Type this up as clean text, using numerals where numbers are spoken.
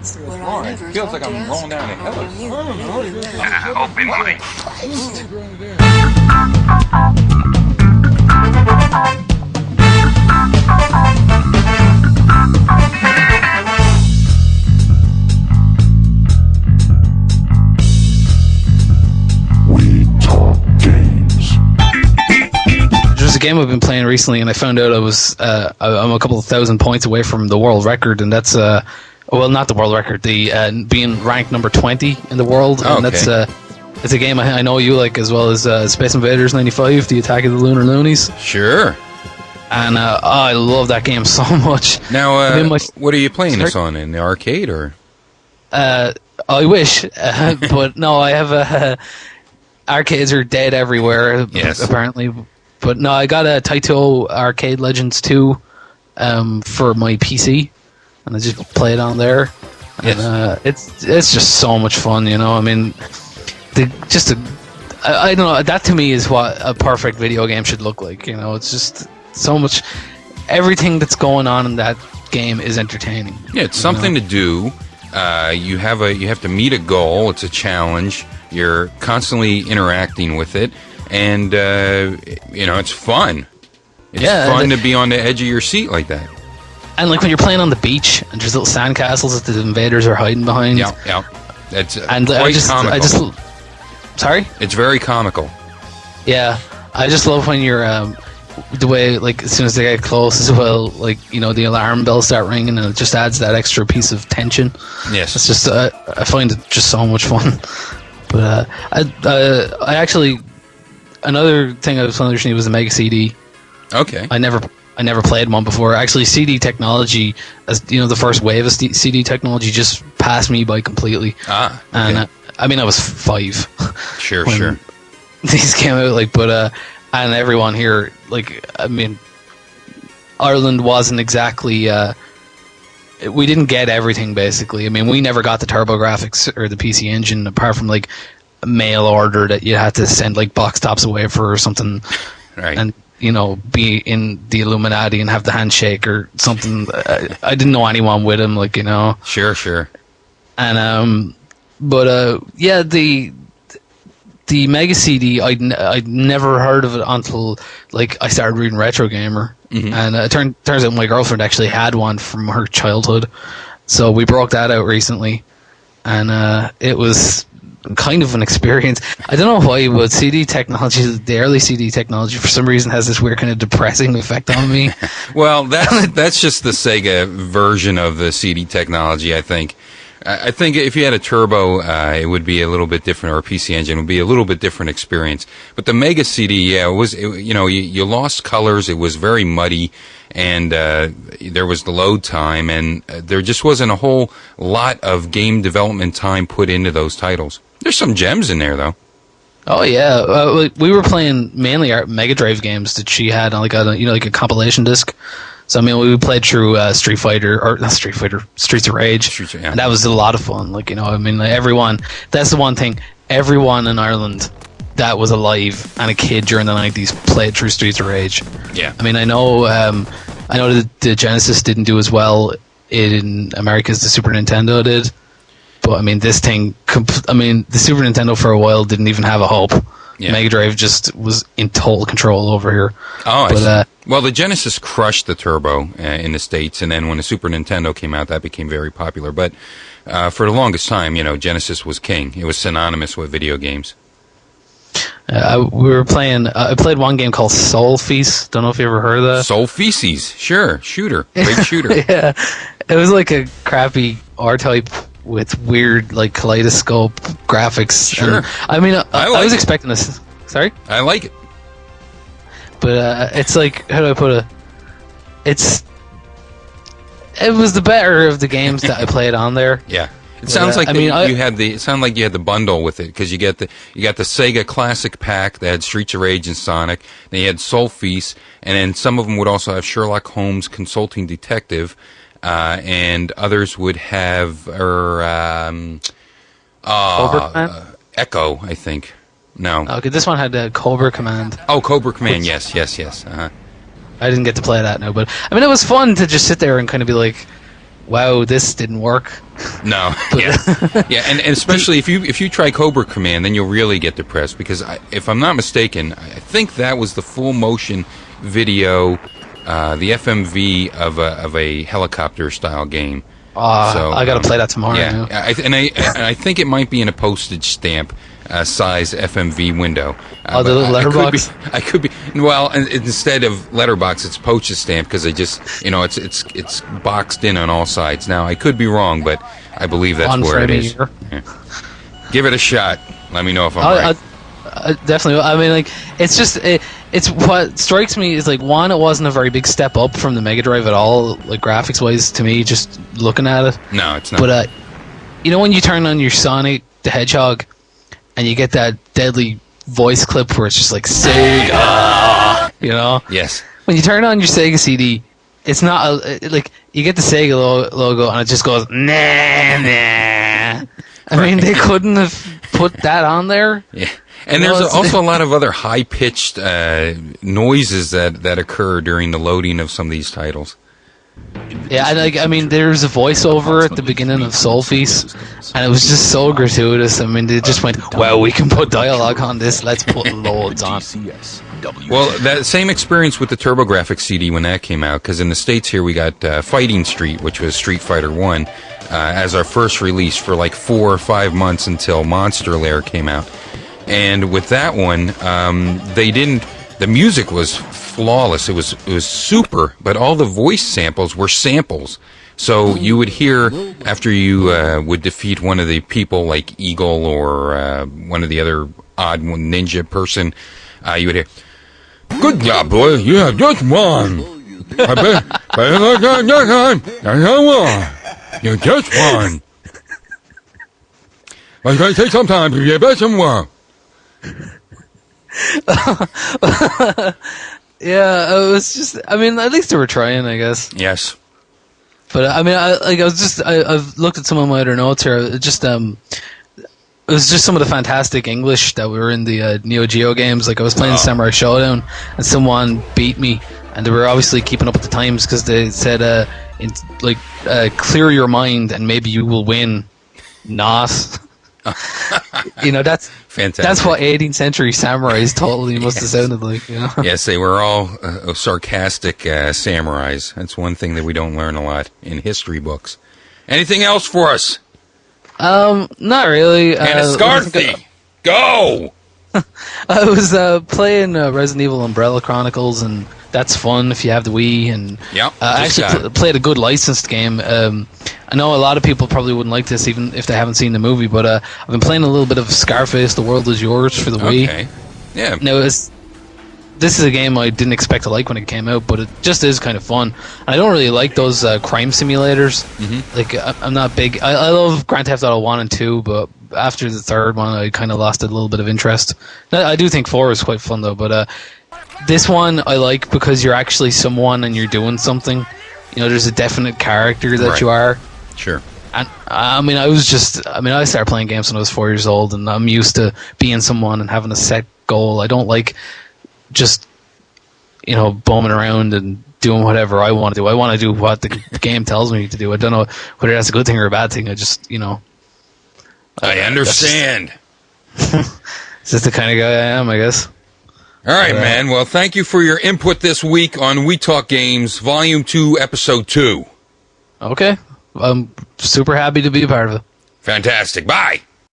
It feels like I'm rolling down a hill. Open mic. We talk games. There's a game I've been playing recently, and I found out I'm a couple of thousand points away from the world record, and that's well, not the world record, the being ranked number 20 in the world, and that's it's a game I know you like as well as Space Invaders '95, the Attack of the Lunar Loonies. Sure. And I love that game so much. Now, what are you playing this on, in the arcade or? I wish, but no, I have arcades are dead everywhere. Yes. Apparently. But no, I got a Taito Arcade Legends 2 for my PC, and I just play it on there. Yes. And it's just so much fun, you know. I mean, I don't know. That to me is what a perfect video game should look like. You know, it's just so much. Everything that's going on in that game is entertaining. Yeah, it's something to do. You have to meet a goal. It's a challenge. You're constantly interacting with it. And, it's fun. It's fun to be on the edge of your seat like that. And, like, when you're playing on the beach, and there's little sandcastles that the invaders are hiding behind. Yeah. That's quite comical. Sorry? It's very comical. Yeah. I just love when you're, the way, like, as soon as they get close as well, like, you know, the alarm bells start ringing, and it just adds that extra piece of tension. Yes. It's just, I find it just so much fun. But, I actually... Another thing I was wondering was the Mega CD. Okay. I never played one before. Actually, CD technology, as you know, the first wave of CD technology just passed me by completely. Okay. And I mean, I was 5. Sure. These came out, like, but and everyone here, like, I mean, Ireland wasn't exactly. We didn't get everything basically. I mean, we never got the TurboGrafx or the PC Engine, apart from like mail order that you had to send like box tops away for or something, right? And you know, be in the Illuminati and have the handshake or something. I didn't know anyone with him, like, you know. Sure. And yeah, the Mega CD, I'd never heard of it until like I started reading Retro Gamer, and it turns out my girlfriend actually had one from her childhood, so we broke that out recently, and it was kind of an experience. I don't know why, but CD technology, the early CD technology, for some reason has this weird kind of depressing effect on me. Well, that's just the Sega version of the CD technology, I think. I think if you had a turbo, it would be a little bit different, or a PC Engine would be a little bit different experience. But the Mega CD, you lost colors. It was very muddy, and there was the load time, and there just wasn't a whole lot of game development time put into those titles. There's some gems in there, though. Oh yeah, we were playing mainly our Mega Drive games that she had on like a compilation disc. So I mean, we played through Streets of Rage, and that was a lot of fun. Like, you know, I mean, everyone. That's the one thing. Everyone in Ireland that was alive and a kid during the 90s played through Streets of Rage. Yeah. I mean, I know that the Genesis didn't do as well in America as the Super Nintendo did. But I mean, the Super Nintendo for a while didn't even have a hope. Yeah. Mega Drive just was in total control over here. Oh, I see. Well, the Genesis crushed the Turbo in the States, and then when the Super Nintendo came out, that became very popular. But for the longest time, you know, Genesis was king. It was synonymous with video games. We were playing. I played one game called Sol-feace. Don't know if you ever heard of that. Sol-feces, sure, shooter, great shooter. Yeah, it was like a crappy R-Type with weird, like, kaleidoscope graphics. Sure. And, I mean, I was expecting this. Sorry? I like it. But it's like, how do I put it? It was the better of the games that I played on there. Yeah. It sounds like you had the bundle with it, because you got the Sega Classic Pack that had Streets of Rage and Sonic. Then you had Sol-feace, and then some of them would also have Sherlock Holmes Consulting Detective. And others would have Echo, I think. No. Okay, this one had Cobra Command. Oh, Cobra Command, yes. I didn't get to play that now, but I mean, it was fun to just sit there and kind of be like, wow, this didn't work. No, yeah, and especially if you try Cobra Command, then you'll really get depressed because if I'm not mistaken, I think that was the full motion video, the FMV of a helicopter style game. So, I gotta play that tomorrow. Yeah, I think it might be in a postage stamp size FMV window. The little letterbox. I could be. Well, instead of letterbox, it's postage stamp because it's boxed in on all sides. Now I could be wrong, but I believe that's where it is. Yeah. Give it a shot. Let me know if I'm right. Definitely. I mean, like, it's just it's what strikes me is like, one, it wasn't a very big step up from the Mega Drive at all, like graphics wise to me, just looking at it. No, it's not. But when you turn on your Sonic the Hedgehog and you get that deadly voice clip where it's just like Sega, Yes. When you turn on your Sega CD, it's not like you get the Sega logo and it just goes nah. I mean, they couldn't have put that on there. Yeah. And there's also a lot of other high-pitched noises that occur during the loading of some of these titles. Yeah, I mean, there's a voiceover at the beginning of sol-feace, and it was just so gratuitous. I mean, they just went, well, we can put dialogue on this, let's put loads on. Well, that same experience with the TurboGrafx CD when that came out, because in the States here we got Fighting Street, which was Street Fighter 1, as our first release for like 4 or 5 months until Monster Lair came out. And with that one, the music was flawless. It was super, but all the voice samples were samples. So you would hear, after you would defeat one of the people like Eagle or one of the other odd ninja person, you would hear, "Good job, boy, you have just won. You just won. It's going to take some time to get back some work." Yeah, it was just, I mean, at least they were trying, I guess. Yes. But I mean, I've looked at some of my other notes here. It was just some of the fantastic English that were in the Neo Geo games. Like, I was playing Samurai Showdown, and someone beat me, and they were obviously keeping up with the times because they said, clear your mind and maybe you will win. Not. That's fantastic. That's what 18th century samurais totally must have sounded like. Yes, they were all sarcastic samurais. That's one thing that we don't learn a lot in history books. Anything else for us? Not really. Anascarthy, go! I was playing Resident Evil Umbrella Chronicles, and that's fun if you have the Wii. And I actually played a good licensed game. I know a lot of people probably wouldn't like this, even if they haven't seen the movie. But I've been playing a little bit of Scarface: The World Is Yours for the Wii. Okay. Yeah. Now this is a game I didn't expect to like when it came out, but it just is kind of fun. I don't really like those crime simulators. Mm-hmm. Like, I'm not big. I love Grand Theft Auto 1 and 2, but after the third one, I kind of lost a little bit of interest. I do think 4 is quite fun, though, but this one I like because you're actually someone and you're doing something. There's a definite character that you are. Sure. And I started playing games when I was 4 years old, and I'm used to being someone and having a set goal. I don't like just bumming around and doing whatever I want to do. I want to do what the game tells me to do. I don't know whether that's a good thing or a bad thing. I just I understand. It's just the kind of guy I am, I guess. All right, man. Well, thank you for your input this week on We Talk Games, Volume 2, Episode 2. Okay. I'm super happy to be a part of it. Fantastic. Bye.